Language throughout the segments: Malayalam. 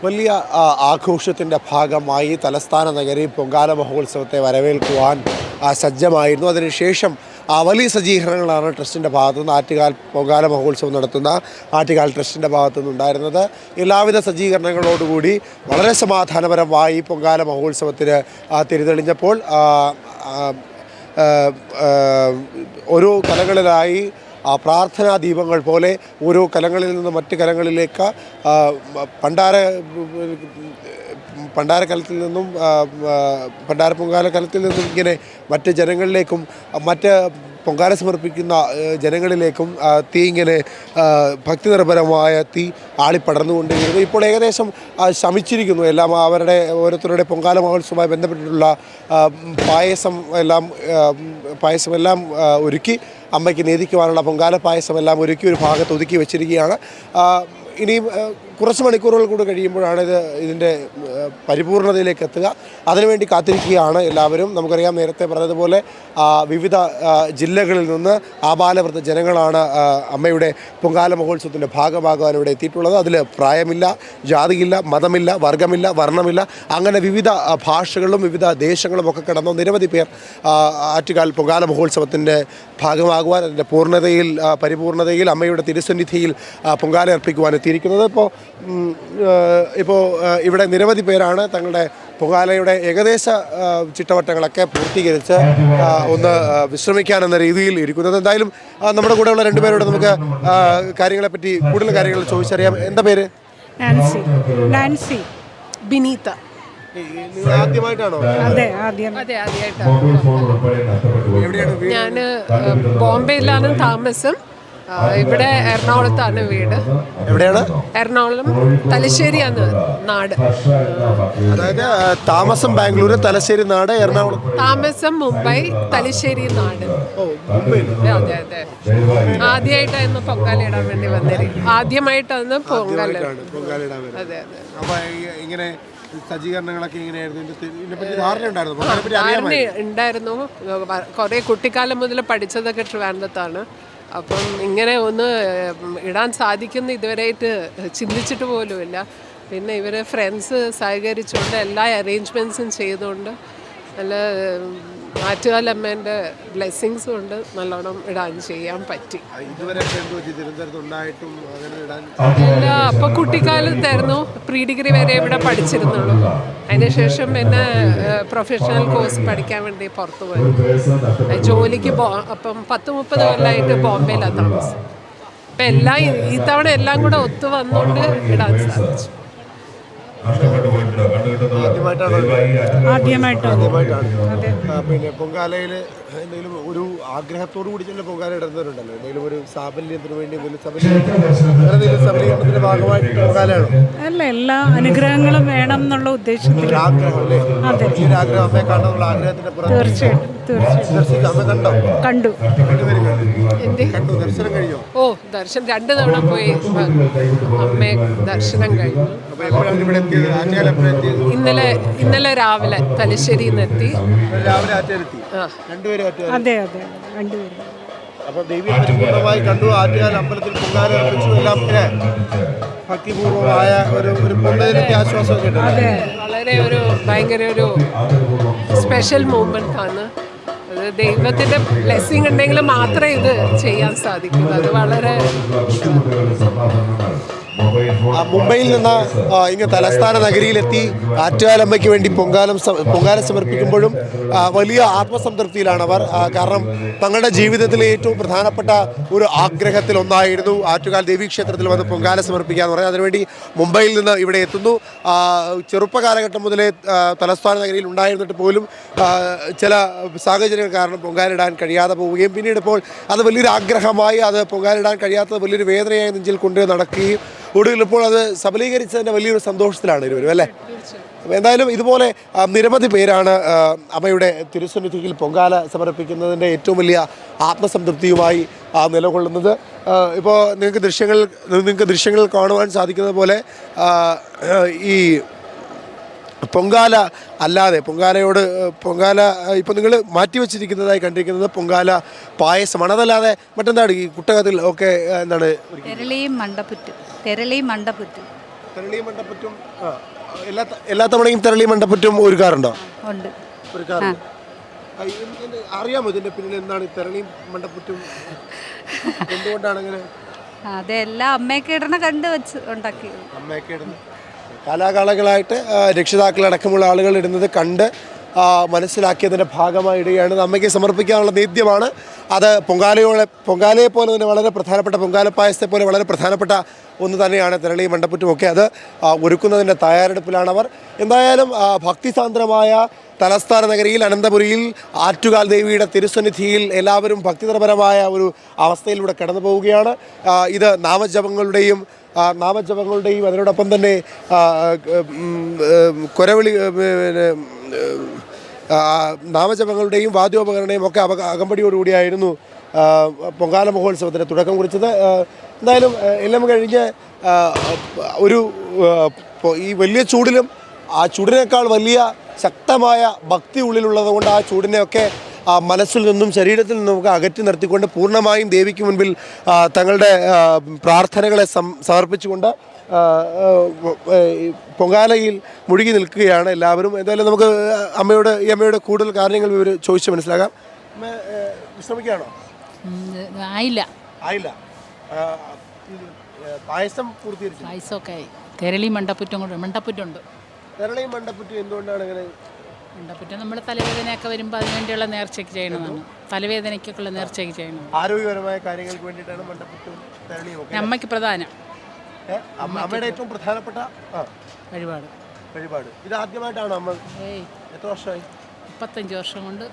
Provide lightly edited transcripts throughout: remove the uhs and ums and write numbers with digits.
വലിയ ആഘോഷത്തിൻ്റെ ഭാഗമായി തലസ്ഥാന നഗരി പൊങ്കാല മഹോത്സവത്തെ വരവേൽക്കുവാൻ സജ്ജമായിരുന്നു. അതിനുശേഷം വലിയ സജ്ജീകരണങ്ങളാണ് ട്രസ്റ്റിൻ്റെ ഭാഗത്തുനിന്ന് ആറ്റുകാൽ പൊങ്കാല മഹോത്സവം നടത്തുന്ന ആറ്റുകാൽ ട്രസ്റ്റിൻ്റെ ഭാഗത്തുനിന്നുണ്ടായിരുന്നത്. എല്ലാവിധ സജ്ജീകരണങ്ങളോടുകൂടി വളരെ സമാധാനപരമായി പൊങ്കാല മഹോത്സവത്തിന് തിരിതെളിഞ്ഞപ്പോൾ ഓരോ കലകളിലായി പ്രാർത്ഥനാ ദീപങ്ങൾ പോലെ ഓരോ കലങ്ങളിൽ നിന്ന് മറ്റ് കലങ്ങളിലേക്ക് പണ്ടാരക്കലത്തിൽ നിന്നും പണ്ടാര പൊങ്കാല കലത്തിൽ നിന്നും ഇങ്ങനെ മറ്റ് ജനങ്ങളിലേക്കും മറ്റ് പൊങ്കാല സമർപ്പിക്കുന്ന ജനങ്ങളിലേക്കും തീ ഇങ്ങനെ ഭക്തി നിർഭരമായ തീ ആളിപ്പടർന്നുകൊണ്ടിരിക്കുന്നു. ഇപ്പോൾ ഏകദേശം ശമിച്ചിരിക്കുന്നു. എല്ലാം അവരുടെ ഓരോരുത്തരുടെ പൊങ്കാല മഹോത്സവവുമായി ബന്ധപ്പെട്ടിട്ടുള്ള പായസമെല്ലാം ഒരുക്കി അമ്മയ്ക്ക് നേദിക്കുവാനുള്ള പൊങ്കാല പായസമെല്ലാം ഒരുക്കി ഒരു ഭാഗത്ത് ഒതുക്കി വെച്ചിരിക്കുകയാണ്. ഇനിയും കുറച്ച് മണിക്കൂറുകൾ കൂടി കഴിയുമ്പോഴാണ് ഇതിൻ്റെ പരിപൂർണതയിലേക്ക് എത്തുക. അതിനുവേണ്ടി കാത്തിരിക്കുകയാണ് എല്ലാവരും. നമുക്കറിയാം, നേരത്തെ പറഞ്ഞതുപോലെ വിവിധ ജില്ലകളിൽ നിന്ന് ആബാലവൃദ്ധ ജനങ്ങളാണ് അമ്മയുടെ പൊങ്കാല മഹോത്സവത്തിൻ്റെ ഭാഗമാകാൻ ഇവിടെ എത്തിയിട്ടുള്ളത്. അതിൽ പ്രായമില്ല, ജാതിയില്ല, മതമില്ല, വർഗമില്ല, വർണ്ണമില്ല, അങ്ങനെ വിവിധ ഭാഷകളും വിവിധ ദേശങ്ങളും ഒക്കെ കടന്ന നിരവധി പേർ ആറ്റുകാൽ പൊങ്കാല മഹോത്സവത്തിൻ്റെ ഭാഗമാകുവാൻ, അതിൻ്റെ പരിപൂർണതയിൽ അമ്മയുടെ തിരുസന്നിധിയിൽ പൊങ്കാല അർപ്പിക്കുവാൻ എത്തിയിരിക്കുന്നത്. ഇപ്പോൾ ഇവിടെ നിരവധി പേരാണ് തങ്ങളുടെ പൊങ്കാലയുടെ ഏകദേശ ചിട്ടവട്ടങ്ങളൊക്കെ പൂർത്തീകരിച്ച് ഒന്ന് വിശ്രമിക്കാനെന്ന രീതിയിൽ ഇരിക്കുന്നത്. എന്തായാലും നമ്മുടെ കൂടെയുള്ള രണ്ടുപേരോട് നമുക്ക് കാര്യങ്ങളെപ്പറ്റി കൂടുതൽ കാര്യങ്ങൾ ചോദിച്ചറിയാം. എന്താ പേര്? നാൻസി. ബിനീത. ആദ്യമായിട്ടാണോ? അതെ, ആദ്യമായിട്ടാണ്. ഞാൻ ബോംബെയിലാണ് താമസം. ഇവിടെ എറണാകുളത്താണ് വീട്. എവിടെയാണ്? എറണാകുളം, തലശ്ശേരിയാണ് നാട്. അതായത് താമസം ബാംഗ്ലൂർ, തലശ്ശേരി നാട്, എറണാകുളം. താമസം മുംബൈ, തലശ്ശേരി നാട്. അതെ അതെ. ആദ്യമായിട്ടായിരുന്നു പൊങ്കാല ഇടാൻ വേണ്ടി വന്നിരിക്കും. ആദ്യമായിട്ടാണ് പൊങ്കാല. അതെ അതെ. അപ്പൊ ഇങ്ങനെ സജ്ജീകരണങ്ങളൊക്കെ ഉണ്ടായിരുന്നു. കുറെ കുട്ടിക്കാലം മുതൽ പഠിച്ചതൊക്കെ ട്രിവാൻഡ്രത്താണ്. അപ്പം ഇങ്ങനെ ഒന്ന് ഇടാൻ സാധിക്കുന്ന ഇതുവരെയായിട്ട് ചിന്തിച്ചിട്ട് പോലുമില്ല. പിന്നെ ഇവർ ഫ്രണ്ട്സ് സഹകരിച്ചുകൊണ്ട് എല്ലാ അറേഞ്ച്മെൻറ്റ്സും ചെയ്തുകൊണ്ട് നല്ല ആറ്റുകാലമ്മേൻ്റെ ബ്ലെസ്സിങ്സ് കൊണ്ട് നല്ലോണം ചെയ്യാൻ പറ്റി. ഇല്ല, അപ്പോൾ കുട്ടിക്കാലത്തായിരുന്നു. പ്രീ ഡിഗ്രി വരെ ഇവിടെ പഠിച്ചിരുന്നുള്ളൂ. അതിനുശേഷം പിന്നെ പ്രൊഫഷണൽ കോഴ്സ് പഠിക്കാൻ വേണ്ടി പുറത്തു പോയി ജോലിക്ക് അപ്പം 10-30 കൊല്ലമായിട്ട് ബോംബെയിലാണ് താമസം. അപ്പം എല്ലാം ഇത്തവണ എല്ലാം കൂടെ ഒത്തു വന്നുകൊണ്ട് ഇടാൻ സാധിച്ചു. ആദ്യമായിട്ടാണ്. പിന്നെ പൊങ്കാലയിൽ എന്തെങ്കിലും ഒരു ആഗ്രഹത്തോടു കൂടി തന്നെ പൊങ്കാല ഇടുന്നവരുണ്ടല്ലോ, എന്തെങ്കിലും ഒരു സാഫല്യത്തിന് വേണ്ടി സബലീകരണത്തിന്റെ ഭാഗമായിട്ട് പൊങ്കാലയാണോ? അല്ല, എല്ലാ അനുഗ്രഹങ്ങളും വേണം എന്നുള്ള ഉദ്ദേശത്തിൽ. ആഗ്രഹം അല്ലേ? അതെ, ഈ അഗ്രഹം അമ്മയെ കാണാനുള്ള ആഗ്രഹത്തിന്റെ തീർച്ചയായിട്ടും. അമ്മ കണ്ടു? കണ്ടു. ദർശനം കഴിഞ്ഞോ? ഓ, ദർശനം 2 തവണ പോയി അമ്മയെ ദർശനം കഴിഞ്ഞു. ഇന്നലെ രാവിലെ തലശ്ശേരിയിൽ നിന്ന് എത്തി. അതെ അതെ, രണ്ടുപേരും. അപ്പൊ ദേവിയെ പരിപൂർണമായി കണ്ടു. ആറ്റുകാൽ അമ്പലത്തിൽ പൊങ്കാല അർപ്പിച്ചു. എല്ലാം ഭക്തിപൂർവമായ ഒരു പൊള്ളലിന്റെ ആശ്വാസമൊക്കെ ഉണ്ട്. വളരെ ഭയങ്കര ഒരു സ്പെഷ്യൽ മൂമെന്റ് ആണ്. അത് ദൈവത്തിന്റെ ബ്ലെസ്സിങ് ഉണ്ടെങ്കിൽ മാത്രമേ ഇത് ചെയ്യാൻ സാധിക്കൂ. അത് വളരെ മുംബൈയിൽ നിന്ന് ഇങ്ങ് തലസ്ഥാന നഗരിയിലെത്തി ആറ്റുകാലമ്മയ്ക്ക് വേണ്ടി പൊങ്കാല സമർപ്പിക്കുമ്പോഴും വലിയ ആത്മസംതൃപ്തിയിലാണ് അവർ. കാരണം തങ്ങളുടെ ജീവിതത്തിലെ ഏറ്റവും പ്രധാനപ്പെട്ട ഒരു ആഗ്രഹത്തിൽ ഒന്നായിരുന്നു ആറ്റുകാൽ ദേവീക്ഷേത്രത്തിൽ വന്ന് പൊങ്കാല സമർപ്പിക്കുക എന്ന് പറയുന്നത്. അതിനുവേണ്ടി മുംബൈയിൽ നിന്ന് ഇവിടെ എത്തുന്നു. ചെറുപ്പകാലഘട്ടം മുതലേ തലസ്ഥാന നഗരിയിൽ ഉണ്ടായിരുന്നിട്ട് പോലും ചില സാഹചര്യങ്ങൾ കാരണം പൊങ്കാലിടാൻ കഴിയാതെ പോവുകയും പിന്നീട് ഇപ്പോൾ അത് വലിയൊരു ആഗ്രഹമായി, അത് പൊങ്കാലിടാൻ കഴിയാത്തത് വലിയൊരു വേദനയായി നെഞ്ചിൽ കൊണ്ട് നടക്കുകയും ഒടുവിൽ ഇപ്പോൾ അത് സബലീകരിച്ചതിൻ്റെ വലിയൊരു സന്തോഷത്തിലാണ് ഇരുവരും, അല്ലേ? എന്തായാലും ഇതുപോലെ നിരവധി പേരാണ് അമ്മയുടെ തിരുസന്നിധിയിൽ പൊങ്കാല സമർപ്പിക്കുന്നതിൻ്റെ ഏറ്റവും വലിയ ആത്മസംതൃപ്തിയുമായി നിലകൊള്ളുന്നത്. ഇപ്പോൾ നിങ്ങൾക്ക് ദൃശ്യങ്ങൾ കാണുവാൻ സാധിക്കുന്നത് പോലെ ഈ പൊങ്കാല അല്ലാതെ പൊങ്കാല ഇപ്പോൾ നിങ്ങൾ മാറ്റിവെച്ചിരിക്കുന്നതായി കണ്ടിരിക്കുന്നത് പൊങ്കാല പായസമാണ്. അതല്ലാതെ മറ്റെന്താണ് ഈ കുട്ടകത്തിൽ ഒക്കെ എന്താണ്? തെരളിയും മണ്ടപ്പുറ്റും. തെരളി മണ്ടപ്പറ്റും എല്ലാ തവണയും തെരളി മണ്ടപ്പറ്റും ഒരുക്കാറുണ്ടോ? ഉണ്ട്. ഒരുക്കാറുണ്ട്. അറിയാമോ ഇതിന്റെ പിന്നിൽ എന്താണ് ഈ തെരളി മണ്ടപ്പറ്റും എന്തുകൊണ്ടാണ് അങ്ങനെ? അതെല്ലാം അമ്മയൊക്കെ കണ്ട് വെച്ച് ഉണ്ടാക്കി. അമ്മയൊക്കെ ഇടുന്നു. കാലാകാലങ്ങളായിട്ട് രക്ഷിതാക്കളടക്കമുള്ള ആളുകൾ ഇടുന്നത് കണ്ട് മനസ്സിലാക്കിയതിൻ്റെ ഭാഗമായി ഇടുകയാണ്. അമ്മയ്ക്ക് സമർപ്പിക്കാനുള്ള നേദ്യമാണ് അത്. പൊങ്കാലയെ പോലെ തന്നെ വളരെ പ്രധാനപ്പെട്ട പൊങ്കാലപ്പായസത്തെ പോലെ വളരെ പ്രധാനപ്പെട്ട ഒന്ന് തന്നെയാണ് തെരളി മണ്ടപ്പറ്റുമൊക്കെ. അത് ഒരുക്കുന്നതിൻ്റെ തയ്യാറെടുപ്പിലാണവർ. എന്തായാലും ഭക്തിസാന്ദ്രമായ തലസ്ഥാന നഗരിയിൽ അനന്തപുരിയിൽ ആറ്റുകാൽ ദേവിയുടെ തിരുസന്നിധിയിൽ എല്ലാവരും ഭക്തിപരമായ ഒരു അവസ്ഥയിലൂടെ കടന്നു പോവുകയാണ്. ഇത് നാമജപങ്ങളുടെയും അതിനോടൊപ്പം തന്നെ കൊരവിളി നാമജപങ്ങളുടെയും വാദ്യോപകരണയും ഒക്കെ അകമ്പടിയോടുകൂടിയായിരുന്നു പൊങ്കാല മഹോത്സവത്തിന് തുടക്കം കുറിച്ചത്. എന്തായാലും എല്ലാം കഴിഞ്ഞ് ഈ വലിയ ചൂടിലും ആ ചൂടിനേക്കാൾ വലിയ ശക്തമായ ഭക്തി ഉള്ളിലുള്ളത് കൊണ്ട് ആ ചൂടിനെയൊക്കെ മനസ്സിൽ നിന്നും ശരീരത്തിൽ നിന്നും ഒക്കെ അകറ്റി നിർത്തിക്കൊണ്ട് പൂർണ്ണമായും ദേവിക്ക് മുൻപിൽ തങ്ങളുടെ പ്രാർത്ഥനകളെ സമർപ്പിച്ചുകൊണ്ട് പൊങ്കാലയിൽ മുഴുകി നിൽക്കുകയാണ് എല്ലാവരും. എന്തായാലും നമുക്ക് അമ്മയുടെ കൂടുതൽ കാര്യങ്ങൾ ചോദിച്ച് മനസ്സിലാക്കാം. അമ്മ വിശ്രമിക്കുകയാണോ? ആയില്ല. പായസം പൂർത്തീകരിച്ചു? പായസമൊക്കെ ആയി. തെരളി മണ്ടപ്പുറ്റുണ്ട്. തെരളി മണ്ടപ്പുറ്റ് എന്തുകൊണ്ടാണ് അങ്ങനെ? മണ്ടപ്പുറ്റ് നമ്മൾ തലവേദനയൊക്കെ വരുമ്പോൾ അതിനുവേണ്ടിയുള്ള നേർച്ചയ്ക്ക് ചെയ്യണതാണ്. തലവേദനയ്ക്കൊക്കെയുള്ള നേർച്ചയ്ക്ക് ചെയ്യണം. ആരോഗ്യപരമായ കാര്യങ്ങൾക്ക് വേണ്ടിയിട്ടാണ് മണ്ടപ്പുറ്റും തെരളിയും ഒക്കെ. അമ്മയ്ക്ക് പ്രധാനം. അമ്മയുടെ ഏറ്റവും പ്രധാനപ്പെട്ട വഴിപാട് ഇത് ആദ്യമായിട്ടാണ് അമ്മ? എത്ര വർഷമായി? 35 വർഷം കൊണ്ട്.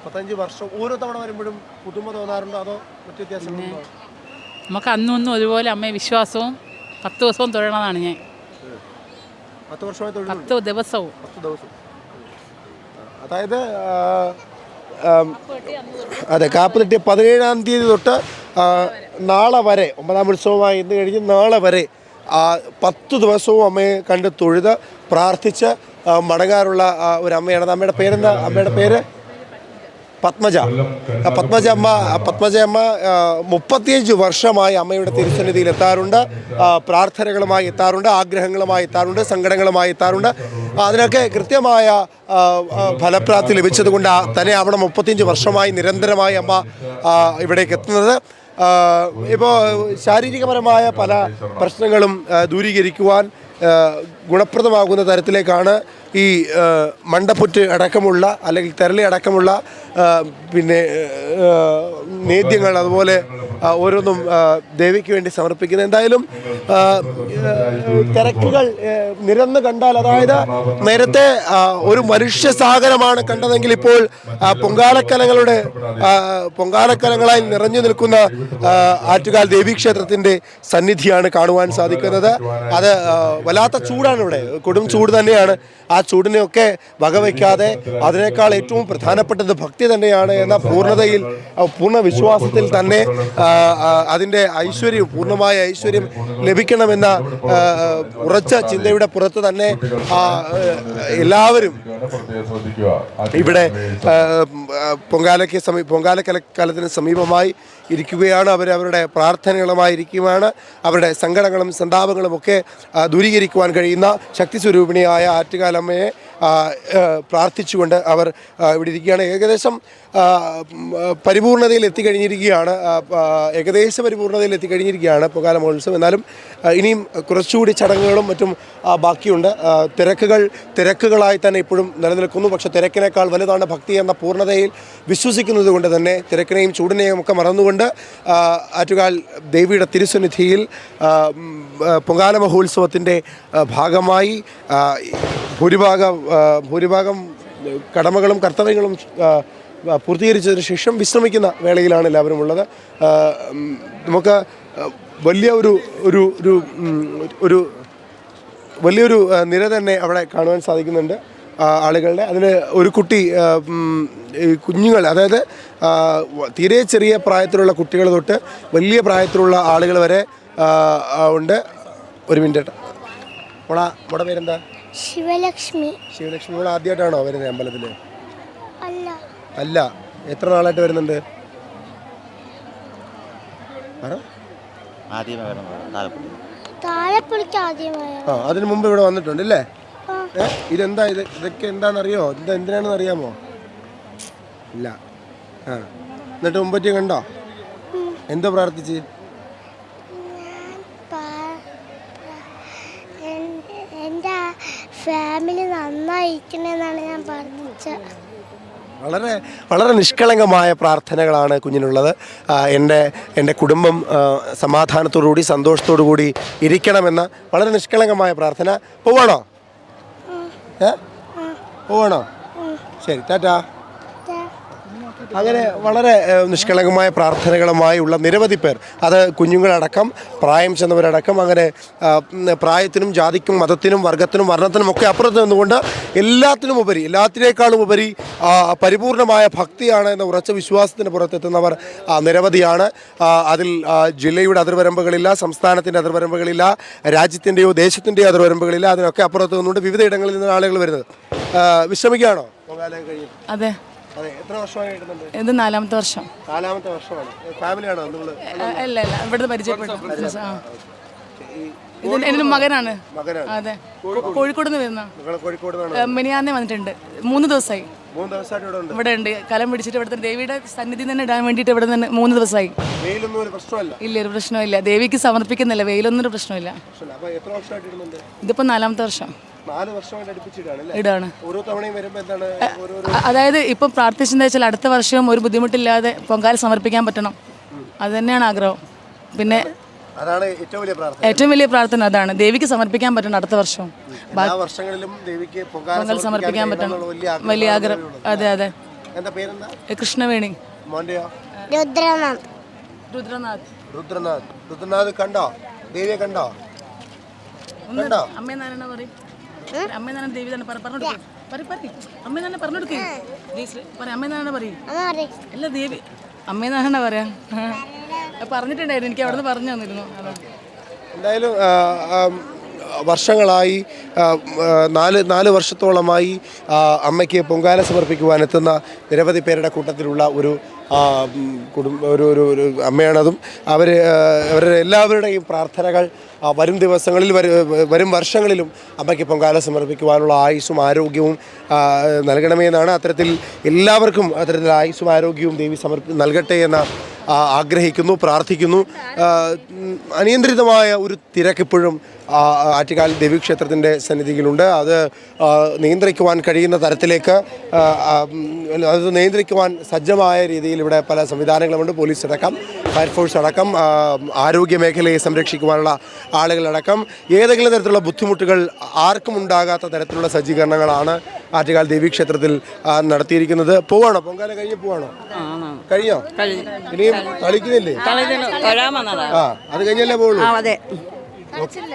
35 വർഷം. ഓരോ തവണ വരുമ്പോഴും പുതുമ തോന്നാറുണ്ടോ അതോ മറ്റു വ്യത്യാസങ്ങളുണ്ടോ? നമുക്ക് അന്നും ഒരുപോലെ അമ്മയെ വിശ്വാസവും 10 ദിവസവും തൊഴണമെന്നാണ് ഞാൻ. 10 വർഷമായി തൊഴിൽ? 10 ദിവസവും. അതായത് അതെ, കാപ്പ് തെറ്റിയ 17-ാം തീയതി തൊട്ട് നാളെ വരെ 9-ാം ഉത്സവമായി ഇന്ന് കഴിഞ്ഞ് നാളെ വരെ 10 ദിവസവും അമ്മയെ കണ്ട് തൊഴുത് പ്രാർത്ഥിച്ച് മടങ്ങാറുള്ള ഒരു അമ്മയാണ്. അമ്മയുടെ പേരെന്താ? അമ്മയുടെ പേര് പത്മജ അമ്മ 35 വർഷമായി അമ്മയുടെ തിരുസന്നിധിയിൽ എത്താറുണ്ട്. പ്രാർത്ഥനകളുമായി എത്താറുണ്ട്, ആഗ്രഹങ്ങളുമായി എത്താറുണ്ട്, സങ്കടങ്ങളുമായി എത്താറുണ്ട്. അതിനൊക്കെ കൃത്യമായ ഫലപ്രാപ്തി ലഭിച്ചതുകൊണ്ട് തന്നെ അവിടെ 35 വർഷമായി നിരന്തരമായി അമ്മ ഇവിടേക്ക് എത്തുന്നത്. ഇപ്പോൾ ശാരീരികപരമായ പല പ്രശ്നങ്ങളും ദൂരീകരിക്കുവാൻ ഗുണപ്രദമാകുന്ന തരത്തിലേക്കാണ് ഈ മണ്ടപ്പുറ്റ് അടക്കമുള്ള അല്ലെങ്കിൽ തെരളി അടക്കമുള്ള പിന്നെ നേദ്യങ്ങൾ അതുപോലെ ഓരോന്നും ദേവിക്ക് വേണ്ടി സമർപ്പിക്കുന്നത്. എന്തായാലും തിരക്കുകൾ നിരന്ന് കണ്ടാൽ, അതായത് നേരത്തെ ഒരു മനുഷ്യസാഗരമാണ് കണ്ടതെങ്കിൽ ഇപ്പോൾ പൊങ്കാലക്കലങ്ങളായി നിറഞ്ഞു നിൽക്കുന്ന ആറ്റുകാൽ ദേവീക്ഷേത്രത്തിൻ്റെ സന്നിധിയാണ് കാണുവാൻ സാധിക്കുന്നത്. അത് വല്ലാത്ത ചൂടാണ് ഇവിടെ, കൊടും ചൂട് തന്നെയാണ്. ആ ചൂടിനെയൊക്കെ വകവയ്ക്കാതെ അതിനേക്കാൾ ഏറ്റവും പ്രധാനപ്പെട്ടത് ഭക്തി തന്നെയാണ് എന്ന പൂർണ്ണ വിശ്വാസത്തിൽ തന്നെ അതിൻ്റെ ഐശ്വര്യം, പൂർണ്ണമായ ഐശ്വര്യം ലഭിക്കണമെന്ന ഉറച്ച ചിന്തയുടെ പുറത്ത് തന്നെ എല്ലാവരും ഇവിടെ പൊങ്കാലക്കലത്തിന് സമീപമായി ഇരിക്കുകയാണ്. അവരവരുടെ പ്രാർത്ഥനകളുമായി ഇരിക്കുകയാണ്. അവരുടെ സങ്കടങ്ങളും സന്താപങ്ങളും ഒക്കെ ദൂരീകരിക്കുവാൻ കഴിയുന്ന ശക്തി സ്വരൂപിണിയായ ആറ്റുകാലമ്മയെ പ്രാർത്ഥിച്ചുകൊണ്ട് അവർ ഇവിടെ ഇരിക്കുകയാണ്. ഏകദേശം പരിപൂർണതയിൽ എത്തിക്കഴിഞ്ഞിരിക്കുകയാണ് പൊങ്കാല മഹോത്സവം. എന്നാലും ഇനിയും കുറച്ചുകൂടി ചടങ്ങുകളും മറ്റും ബാക്കിയുണ്ട്. തിരക്കുകളായി തന്നെ ഇപ്പോഴും നിലനിൽക്കുന്നു. പക്ഷേ തിരക്കിനേക്കാൾ വലുതാണ് ഭക്തി എന്ന പൂർണ്ണതയിൽ വിശ്വസിക്കുന്നത് കൊണ്ട് തന്നെ തിരക്കിനെയും ചൂടിനെയും ഒക്കെ മറന്നുകൊണ്ട് ആറ്റുകാൽ ദേവിയുടെ തിരുസന്നിധിയിൽ പൊങ്കാല മഹോത്സവത്തിൻ്റെ ഭാഗമായി ഭൂരിഭാഗം കടമകളും കർത്തവ്യങ്ങളും പൂർത്തീകരിച്ചതിന് ശേഷം വിശ്രമിക്കുന്ന വേളയിലാണ് എല്ലാവരും ഉള്ളത്. നമുക്ക് വലിയൊരു നിര തന്നെ അവിടെ കാണുവാൻ സാധിക്കുന്നുണ്ട് ആളുകളുടെ. അതിന് ഒരു കുട്ടി, കുഞ്ഞുങ്ങൾ, അതായത് തീരെ ചെറിയ പ്രായത്തിലുള്ള കുട്ടികൾ തൊട്ട് വലിയ പ്രായത്തിലുള്ള ആളുകൾ വരെ ഉണ്ട്. ഒരു മിനിറ്റ്. മോടെ പേരെന്താ? ശിവലക്ഷ്മി. മോൾ ആദ്യമായിട്ടാണോ വരുന്നത് അമ്പലത്തിൽ? അല്ല. എത്ര നാളായിട്ട് വരുന്നുണ്ട്? ആലപ്പുഴയ്ക്ക് ആദ്യമായോ? ആ, അതിന് മുമ്പ് ഇവിടെ വന്നിട്ടുണ്ട് അല്ലേ? ഇതെന്താ ഇതൊക്കെ എന്താണെന്നറിയോ? എന്തിനാണെന്ന് അറിയാമോ? ഇല്ല. ആ, എന്നിട്ട് മുമ്പറ്റി കണ്ടോ? എന്താ പ്രാർത്ഥിച്ച്? എൻ്റെ ഫാമിലി നന്നായിരിക്കണമെന്നാണ് ഞാൻ പ്രാർത്ഥിച്ചത്. വളരെ വളരെ നിഷ്കളങ്കമായ പ്രാർത്ഥനകളാണ് കുഞ്ഞിനുള്ളത്. എൻ്റെ കുടുംബം സമാധാനത്തോടുകൂടി സന്തോഷത്തോടു കൂടി ഇരിക്കണമെന്ന വളരെ നിഷ്കളങ്കമായ പ്രാർത്ഥന. പോവാണോ? പോവാണോ? ശരി, ടാറ്റാ. അങ്ങനെ വളരെ നിഷ്കളങ്കമായ പ്രാർത്ഥനകളുമായുള്ള നിരവധി പേർ, അത് കുഞ്ഞുങ്ങളടക്കം പ്രായം ചെന്നവരടക്കം, അങ്ങനെ പ്രായത്തിനും ജാതിക്കും മതത്തിനും വർഗത്തിനും വർണ്ണത്തിനും ഒക്കെ അപ്പുറത്ത് നിന്നുകൊണ്ട് എല്ലാത്തിനേക്കാളും ഉപരി പരിപൂർണമായ ഭക്തിയാണ് എന്ന ഉറച്ച വിശ്വാസത്തിന് പുറത്തെത്തുന്നവർ നിരവധിയാണ്. അതിൽ ജില്ലയുടെ അതിർവരമ്പുകളില്ല, സംസ്ഥാനത്തിൻ്റെ അതിർവരമ്പുകളില്ല, രാജ്യത്തിൻ്റെയോ ദേശത്തിൻ്റെയോ അതിർവരമ്പുകളില്ല. അതിനൊക്കെ അപ്പുറത്ത് നിന്നുകൊണ്ട് വിവിധ ഇടങ്ങളിൽ നിന്ന് ആളുകൾ വരുന്നത്. വിശ്രമിക്കുകയാണോ? അതെ. എത്ര വർഷമായി കിട്ടുന്നുണ്ട്? ഇത് 4ാമത്തെ വർഷം. 4ാമത്തെ വർഷമാണ്. ഫാമിലിയാണോ നിങ്ങൾ? അല്ല ഇവിടുന്ന് പരിചയപ്പെട്ടു. ഇത് എൻ്റെ മകനാണ്. അതെ, കോഴിക്കോട് നിന്ന് വരുന്ന. മിനിയാന്നെ വന്നിട്ടുണ്ട്. 3 ദിവസമായി ഇവിടെ ഉണ്ട്. കലം പിടിച്ചിട്ട് ഇവിടുത്തെ ദേവിയുടെ സന്നിധി തന്നെ ഇടാൻ വേണ്ടിയിട്ട് ഇവിടെ നിന്ന് 3 ദിവസമായി. ഇല്ല, ഒരു പ്രശ്നമില്ല. ദേവിക്ക് സമർപ്പിക്കുന്നില്ല. വെയിലൊന്നും ഒരു പ്രശ്നമില്ല. ഇതിപ്പോ 4ാമത്തെ വർഷം ഇടാണ്. അതായത് ഇപ്പൊ പ്രാർത്ഥിച്ചെന്താ വെച്ചാൽ അടുത്ത വർഷവും ഒരു ബുദ്ധിമുട്ടില്ലാതെ പൊങ്കാല സമർപ്പിക്കാൻ പറ്റണം. അത് തന്നെയാണ് ആഗ്രഹം. പിന്നെ ഏറ്റവും വലിയ പ്രാർത്ഥന അതാണ്, ദേവിക്ക് സമർപ്പിക്കാൻ പറ്റണം അടുത്ത വർഷവും. പൊങ്കാല സമർപ്പിക്കാൻ പറ്റണം, വലിയ ആഗ്രഹം. അതെ അതെ. കൃഷ്ണവേണി. രുദ്രനാഥ് കണ്ടോ? ദേവിയെ കണ്ടോ? അമ്മേ നാരായണ പറയും. അമ്മേ നാരായണ ദേവി തന്നെ പറഞ്ഞോടുക്കും. അമ്മേ നാരായണ പറഞ്ഞോടുക്കേ. അമ്മേ നാരായണ പറയും. അല്ല ദേവി അമ്മേ നാരായണ പറയാം. പറഞ്ഞിട്ടുണ്ടായിരുന്നു, എനിക്ക് അവിടെ നിന്ന് പറഞ്ഞു തന്നിരുന്നു. എന്തായാലും വർഷങ്ങളായി, 4 വർഷത്തോളമായി അമ്മയ്ക്ക് പൊങ്കാല സമർപ്പിക്കുവാൻ എത്തുന്ന നിരവധി പേരുടെ കൂട്ടത്തിലുള്ള ഒരു അമ്മയാണതും. അവരുടെ എല്ലാവരുടെയും പ്രാർത്ഥനകൾ വരും ദിവസങ്ങളിൽ വരും വർഷങ്ങളിലും അമ്മയ്ക്ക് പൊങ്കാല സമർപ്പിക്കുവാനുള്ള ആയുസ്സും ആരോഗ്യവും നൽകണമെന്നാണ്. അത്തരത്തിൽ എല്ലാവർക്കും അത്തരത്തിൽ ആയുസ്സും ആരോഗ്യവും ദേവി നൽകട്ടെ എന്ന് ആഗ്രഹിക്കുന്നു, പ്രാർത്ഥിക്കുന്നു. അനിയന്ത്രിതമായ ഒരു തിരക്കിപ്പോഴും ആറ്റുകാൽ ദേവീക്ഷേത്രത്തിൻ്റെ സന്നിധിയിലുണ്ട്. അത് നിയന്ത്രിക്കുവാൻ കഴിയുന്ന തരത്തിലേക്ക്, അത് നിയന്ത്രിക്കുവാൻ സജ്ജമായ രീതിയിൽ ഇവിടെ പല സംവിധാനങ്ങളുമുണ്ട്. പോലീസ് അടക്കം, ഫയർഫോഴ്സ് അടക്കം, ആരോഗ്യ മേഖലയെ സംരക്ഷിക്കുവാനുള്ള ആളുകളടക്കം ഏതെങ്കിലും തരത്തിലുള്ള ബുദ്ധിമുട്ടുകൾ ആർക്കും ഉണ്ടാകാത്ത തരത്തിലുള്ള സജ്ജീകരണങ്ങളാണ് ആറ്റുകാൽ ദേവീക്ഷേത്രത്തിൽ നടത്തിയിരിക്കുന്നത്. പോവാണോ? പൊങ്കാല കഴിഞ്ഞ് പോവാണോ? കഴിഞ്ഞോ? ഇനിയും കളിക്കുന്നില്ലേ? ആ, അത് കഴിഞ്ഞല്ലേ പോകുള്ളൂ. കളിച്ചില്ല,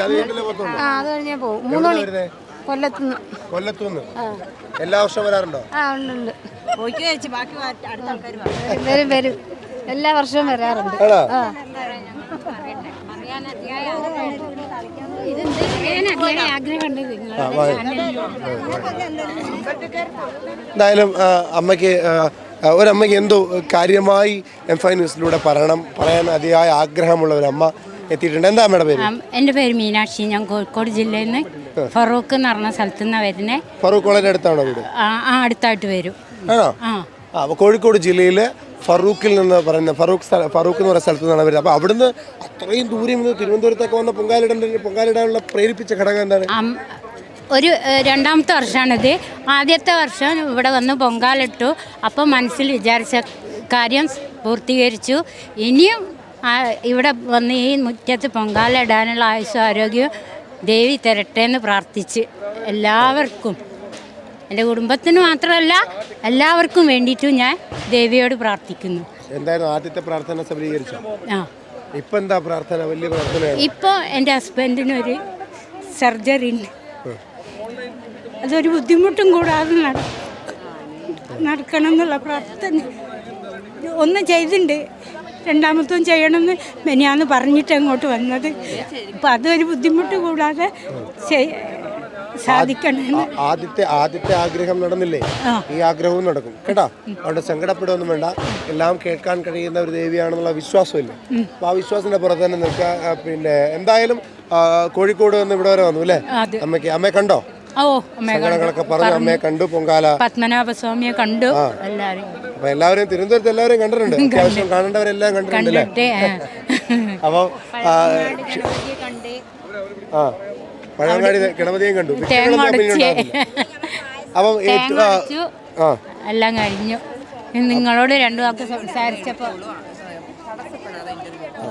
അത് കഴിഞ്ഞല്ലേ പോകത്തുള്ളൂ. കൊല്ലത്തുനിന്ന് എല്ലാ വർഷവും വരാറുണ്ടോ? വരും, എല്ലാ വർഷവും വരാറുണ്ട്. എന്തായാലും ഒരമ്മയ്ക്ക് എന്തോ കാര്യമായി M5 ന്യൂസിലൂടെ പറയാൻ അതിയായ ആഗ്രഹമുള്ള ഒരമ്മ എത്തിയിട്ടുണ്ട്. എന്താ അമ്മയുടെ പേര്? എൻ്റെ പേര് മീനാക്ഷി. ഞാൻ കോഴിക്കോട് ജില്ലയിൽ നിന്ന് ഫറൂഖ് എന്ന് പറഞ്ഞ സ്ഥലത്തു നിന്നാണ് വരുന്നത്. ഫറൂഖ് കോളേജിൻ്റെ അടുത്താണോ വീട്? അടുത്തായിട്ട് വരും. ആണോ? അപ്പോൾ കോഴിക്കോട് ജില്ലയിൽ ഫറൂഖിൽ നിന്ന് പറയുന്ന ഫറൂഖ് എന്ന് പറയുന്ന സ്ഥലത്തു നിന്നാണ് വരുന്നത്. അപ്പോൾ അവിടുന്ന് അത്രയും ദൂരം നിന്ന് തിരുവനന്തപുരത്തൊക്കെ വന്ന പൊങ്കാലിടാനുള്ള പ്രേരിപ്പിച്ച ഘടകം എന്താണ്? ഒരു 2ാമത്തെ വർഷമാണിത്. ആദ്യത്തെ വർഷം ഇവിടെ വന്ന് പൊങ്കാലിട്ടു. അപ്പോൾ മനസ്സിൽ വിചാരിച്ച കാര്യം പൂർത്തീകരിച്ചു. ഇനിയും ഇവിടെ വന്ന് ഈ മുറ്റത്ത് പൊങ്കാല ഇടാനുള്ള ആയുസ്സും ആരോഗ്യവും ദേവി തരട്ടെ എന്ന് പ്രാർത്ഥിച്ച് എല്ലാവർക്കും, എൻ്റെ കുടുംബത്തിന് മാത്രമല്ല എല്ലാവർക്കും വേണ്ടിയിട്ടും ഞാൻ ദേവിയോട് പ്രാർത്ഥിക്കുന്നു. എന്തായാലും ആദ്യത്തെ പ്രാർത്ഥന സഫലീകരിച്ചു. ഇപ്പം എന്താ പ്രാർത്ഥന? വലിയ പ്രാർത്ഥന. ഇപ്പോൾ എൻ്റെ ഹസ്ബൻഡിനൊരു സർജറി ഉണ്ട്. അതൊരു ബുദ്ധിമുട്ടും കൂടാതെ നടക്കണം എന്നുള്ള പ്രാർത്ഥന. ഒന്ന് ചെയ്തിട്ടുണ്ട്, 2ാമത്തും ചെയ്യണമെന്ന് മെനിയാന്ന് പറഞ്ഞിട്ട് അങ്ങോട്ട് വന്നത്. അപ്പം അതൊരു ബുദ്ധിമുട്ട് കൂടാതെ സാധിക്കണം. ആദ്യത്തെ ആഗ്രഹം നടന്നില്ലേ, ഈ ആഗ്രഹവും നടക്കും കേട്ടാ. അവിടെ സങ്കടപ്പെടുകയൊന്നും വേണ്ട. എല്ലാം കേൾക്കാൻ കഴിയുന്ന ഒരു ദേവിയാണെന്നുള്ള വിശ്വാസമില്ലേ, അപ്പോൾ ആ വിശ്വാസത്തിന്റെ പുറത്ത് തന്നെ നിൽക്കുക. പിന്നെ എന്തായാലും കോഴിക്കോട് നിന്ന് ഇവിടെ വരെ വന്നു അല്ലേ അമ്മയെ കണ്ടോ? സങ്കടങ്ങളൊക്കെ പറഞ്ഞു അമ്മയെ കണ്ടു, പൊങ്കാല പത്മനാഭസ്വാമിയെ കണ്ടു. അപ്പൊ എല്ലാവരും തിരുവനന്തപുരത്ത് എല്ലാവരെയും കണ്ടിട്ടുണ്ട്, അത്യാവശ്യം കാണേണ്ടവരെല്ലാം കണ്ടിട്ടുണ്ടല്ലേ. അപ്പൊ പഴങ്ങാടി ഗണപതിയും കണ്ടു. അപ്പം എല്ലാം കഴിഞ്ഞു. നിങ്ങളോട് രണ്ടു വാക്ക് സംസാരിച്ചപ്പോൾ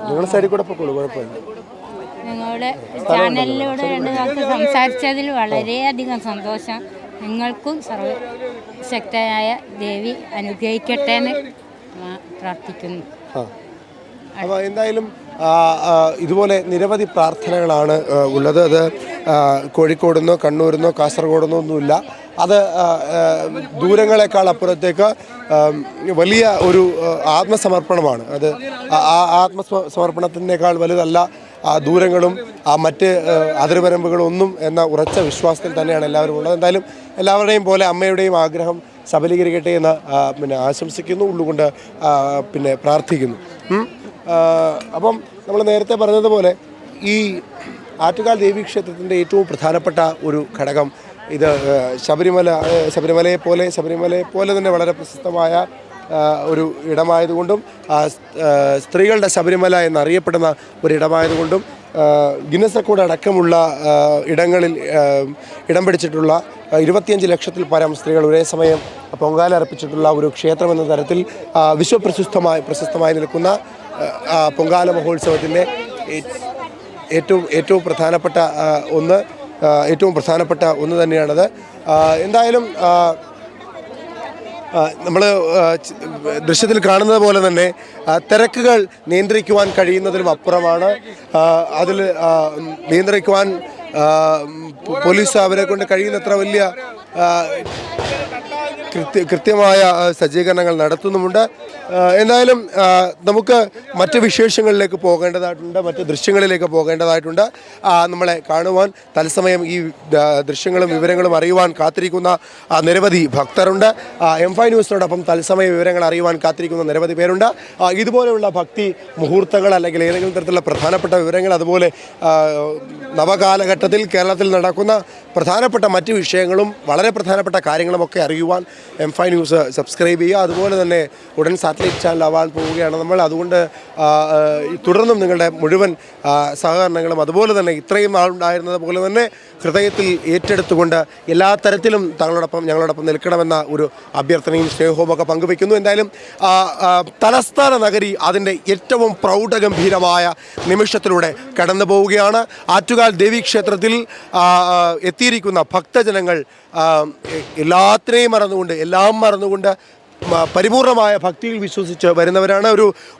നിങ്ങളുടെ സൈഡിൽ കൂടെ പൊക്കോളൂ, കുഴപ്പമില്ല. നിങ്ങളുടെ ചാനലിലൂടെ രണ്ട് വാക്ക് സംസാരിച്ചതിൽ വളരെയധികം സന്തോഷം. നിങ്ങൾക്കും സർവശക്തയായ ദേവി അനുഗ്രഹിക്കട്ടെ എന്ന് പ്രാർത്ഥിക്കുന്നു. അപ്പോൾ എന്തായാലും ഇതുപോലെ നിരവധി പ്രാർത്ഥനകളാണ് ഉള്ളത്. അത് കോഴിക്കോട് നിന്നോ കണ്ണൂരിൽ നിന്നോ കാസർഗോഡ് നിന്നോ ഒന്നുമില്ല. അത് ദൂരങ്ങളെക്കാൾ അപ്പുറത്തേക്ക് വലിയ ഒരു ആത്മസമർപ്പണമാണ്. അത് ആ ആത്മസമർപ്പണത്തിനേക്കാൾ വലുതല്ല ആ ദൂരങ്ങളും ആ മറ്റ് അതിർവരമ്പുകളും ഒന്നും എന്ന ഉറച്ച വിശ്വാസത്തിൽ തന്നെയാണ് എല്ലാവരും ഉള്ളത്. എന്തായാലും എല്ലാവരുടെയും പോലെ അമ്മയുടെയും ആഗ്രഹം സബലീകരിക്കട്ടെ എന്ന് പിന്നെ ആശംസിക്കുന്നു, ഉള്ളുകൊണ്ട് പിന്നെ പ്രാർത്ഥിക്കുന്നു. അപ്പം നമ്മൾ നേരത്തെ പറഞ്ഞതുപോലെ ഈ ആറ്റുകാൽ ദേവീക്ഷേത്രത്തിൻ്റെ ഏറ്റവും പ്രധാനപ്പെട്ട ഒരു ഘടകം ഇത് ശബരിമലയെ പോലെ തന്നെ വളരെ പ്രശസ്തമായ ഒരു ഇടമായതുകൊണ്ടും സ്ത്രീകളുടെ ശബരിമല എന്നറിയപ്പെടുന്ന ഒരിടമായതുകൊണ്ടും ഗിന്നസ് റെക്കോർഡ് അടക്കമുള്ള ഇടങ്ങളിൽ ഇടം പിടിച്ചിട്ടുള്ള 25 ലക്ഷത്തിൽ പരം സ്ത്രീകൾ ഒരേ സമയം പൊങ്കാല അർപ്പിച്ചിട്ടുള്ള ഒരു ക്ഷേത്രം എന്ന തരത്തിൽ പ്രശസ്തമായി നിൽക്കുന്ന പൊങ്കാല മഹോത്സവത്തിൻ്റെ ഏറ്റവും പ്രധാനപ്പെട്ട ഒന്ന് തന്നെയാണത്. എന്തായാലും നമ്മൾ ദൃശ്യത്തിൽ കാണുന്നത് പോലെ തന്നെ തിരക്കുകൾ നിയന്ത്രിക്കുവാൻ കഴിയുന്നതിലും അപ്പുറമാണ്. അതിൽ നിയന്ത്രിക്കുവാൻ പോലീസ് അവരെ കൊണ്ട് കഴിയുന്നത്ര വലിയ കൃത്യമായ സജ്ജീകരണങ്ങൾ നടത്തുന്നുമുണ്ട്. എന്തായാലും നമുക്ക് മറ്റ് വിശേഷങ്ങളിലേക്ക് പോകേണ്ടതായിട്ടുണ്ട്, മറ്റ് ദൃശ്യങ്ങളിലേക്ക് പോകേണ്ടതായിട്ടുണ്ട്. നമ്മളെ കാണുവാൻ തത്സമയം ഈ ദൃശ്യങ്ങളും വിവരങ്ങളും അറിയുവാൻ കാത്തിരിക്കുന്ന നിരവധി ഭക്തരുണ്ട്. M5 ന്യൂസിനോടൊപ്പം തത്സമയ വിവരങ്ങൾ അറിയുവാൻ കാത്തിരിക്കുന്ന നിരവധി പേരുണ്ട്. ഇതുപോലെയുള്ള ഭക്തി മുഹൂർത്തങ്ങൾ അല്ലെങ്കിൽ ഏതെങ്കിലും തരത്തിലുള്ള പ്രധാനപ്പെട്ട വിവരങ്ങൾ, അതുപോലെ നവകാലഘട്ടത്തിൽ കേരളത്തിൽ നടക്കുന്ന പ്രധാനപ്പെട്ട മറ്റ് വിഷയങ്ങളും വളരെ പ്രധാനപ്പെട്ട കാര്യങ്ങളുമൊക്കെ അറിയുവാൻ M5 ന്യൂസ് സബ്സ്ക്രൈബ് ചെയ്യുക. അതുപോലെ തന്നെ ഉടൻ സാറ്റലൈറ്റ് ചാനൽ ആവാൻ പോവുകയാണ് നമ്മൾ. അതുകൊണ്ട് തുടർന്നും നിങ്ങളുടെ മുഴുവൻ സഹകരണങ്ങളും അതുപോലെ തന്നെ ഇത്രയും നാളുണ്ടായിരുന്നത് പോലെ തന്നെ ഹൃദയത്തിൽ ഏറ്റെടുത്തുകൊണ്ട് എല്ലാ തരത്തിലും ഞങ്ങളോടൊപ്പം നിൽക്കണമെന്ന ഒരു അഭ്യർത്ഥനയും സ്നേഹവും ഒക്കെ പങ്കുവയ്ക്കുന്നു. എന്തായാലും തലസ്ഥാന നഗരി അതിൻ്റെ ഏറ്റവും പ്രൗഢഗംഭീരമായ നിമിഷത്തിലൂടെ കടന്നു പോവുകയാണ്. ആറ്റുകാൽ ദേവീക്ഷേത്രത്തിൽ എത്തിയിരിക്കുന്ന ഭക്തജനങ്ങൾ എല്ലാത്തിനെയും എല്ലാം മറന്നുകൊണ്ട് പരിപൂർണമായ ഭക്തിയിൽ വിശ്വസിച്ച് വരുന്നവരാണ്.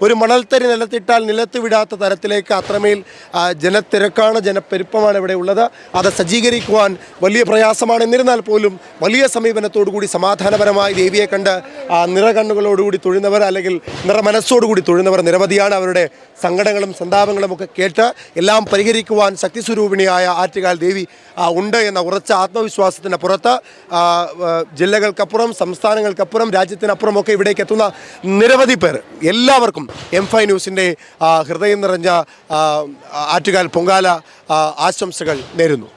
ഒരു മണൽത്തരി നിലത്തിട്ടാൽ നിലത്ത് വിടാത്ത തരത്തിലേക്ക് അത്രമേൽ ജനത്തിരക്കാണ്, ജനപ്പെരുപ്പമാണ് ഇവിടെ ഉള്ളത്. അത് സജ്ജീകരിക്കുവാൻ വലിയ പ്രയാസമാണ്. എന്നിരുന്നാൽ പോലും വലിയ സമീപനത്തോടുകൂടി സമാധാനപരമായി ദേവിയെ കണ്ട് നിറകണ്ണുകളോടുകൂടി തൊഴുന്നവർ അല്ലെങ്കിൽ നിറമനസ്സോടുകൂടി തൊഴുന്നവർ നിരവധിയാണ്. അവരുടെ സങ്കടങ്ങളും സന്താപങ്ങളും ഒക്കെ കേട്ട് എല്ലാം പരിഹരിക്കുവാൻ ശക്തിസ്വരൂപിണിയായ ആറ്റുകാൽ ദേവി ഉണ്ട് എന്ന ഉറച്ച ആത്മവിശ്വാസത്തിൻ്റെ പുറത്ത് ജില്ലകൾക്കപ്പുറം, സംസ്ഥാനങ്ങൾക്കപ്പുറം, രാജ്യത്തിനപ്പുറമൊക്കെ ഇവിടേക്ക് എത്തുന്ന നിരവധി പേർ, എല്ലാവർക്കും M5 ന്യൂസിൻ്റെ ഹൃദയം നിറഞ്ഞ ആറ്റുകാൽ പൊങ്കാല ആശംസകൾ നേരുന്നു.